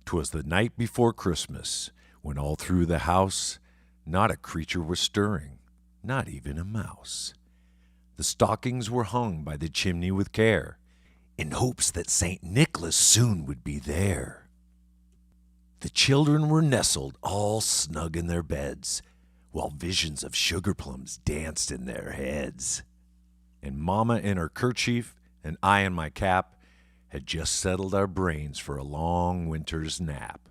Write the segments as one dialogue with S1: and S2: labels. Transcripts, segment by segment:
S1: 'Twas the night before Christmas, when all through the house not a creature was stirring, not even a mouse. The stockings were hung by the chimney with care, in hopes that St. Nicholas soon would be there. The children were nestled all snug in their beds, while visions of sugar plums danced in their heads. And Mama in her kerchief and I in my cap had just settled our brains for a long winter's nap.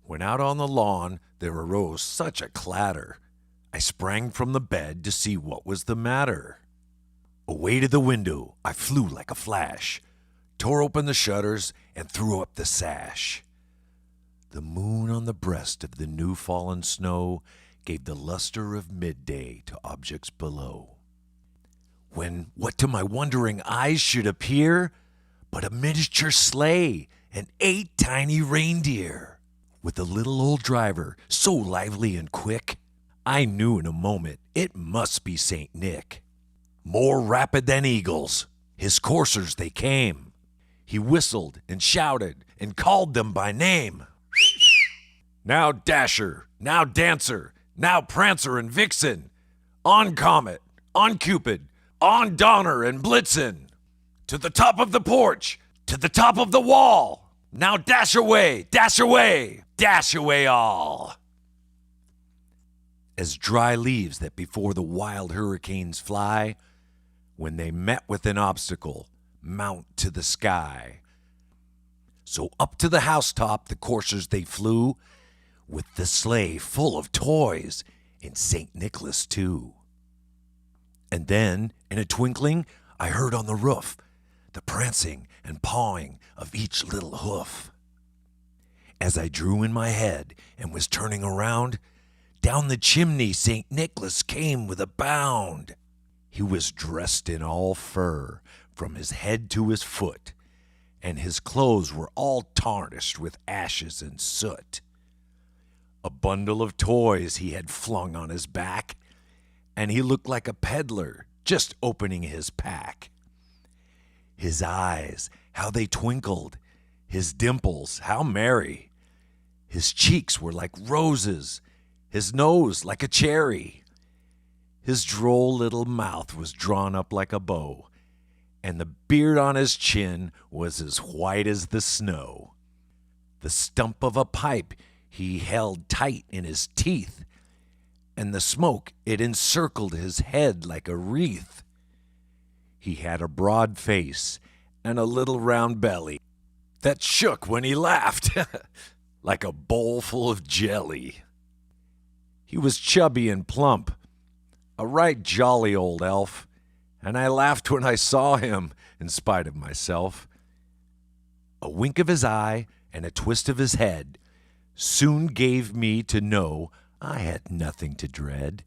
S1: When out on the lawn there arose such a clatter, I sprang from the bed to see what was the matter. Away to the window I flew like a flash, tore open the shutters and threw up the sash. The moon on the breast of the new fallen snow gave the luster of midday to objects below. When what to my wondering eyes should appear but a miniature sleigh and 8 tiny reindeer, with a little old driver so lively and quick, I knew in a moment it must be St. Nick. More rapid than eagles, his coursers they came. He whistled and shouted and called them by name. Now Dasher, now Dancer, now Prancer and Vixen, on Comet, on Cupid, on Donner and Blitzen, to the top of the porch, to the top of the wall. Now dash away, dash away, dash away all. As dry leaves that before the wild hurricanes fly, when they met with an obstacle, mount to the sky. So up to the housetop the coursers they flew, with the sleigh full of toys, and St. Nicholas too. And then, in a twinkling, I heard on the roof the prancing and pawing of each little hoof. As I drew in my head and was turning around, down the chimney St. Nicholas came with a bound. He was dressed in all fur, from his head to his foot, and his clothes were all tarnished with ashes and soot. A bundle of toys he had flung on his back, and he looked like a peddler just opening his pack. His eyes, how they twinkled, his dimples, how merry. His cheeks were like roses, his nose like a cherry. His droll little mouth was drawn up like a bow, and the beard on his chin was as white as the snow. The stump of a pipe he held tight in his teeth, and the smoke, it encircled his head like a wreath. He had a broad face and a little round belly that shook when he laughed like a bowl full of jelly. He was chubby and plump, a right jolly old elf, and I laughed when I saw him in spite of myself. A wink of his eye and a twist of his head soon gave me to know I had nothing to dread.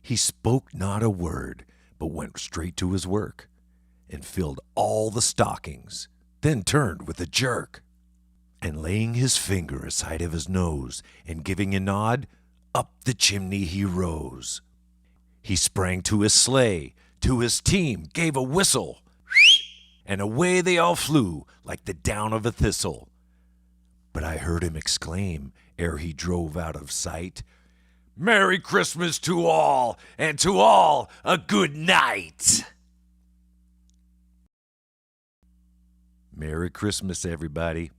S1: He spoke not a word, but went straight to his work, and filled all the stockings, then turned with a jerk, and laying his finger aside of his nose, and giving a nod, up the chimney he rose. He sprang to his sleigh, to his team gave a whistle, and away they all flew like the down of a thistle. But I heard him exclaim, ere he drove out of sight, "Merry Christmas to all, and to all a good night." Merry Christmas, everybody.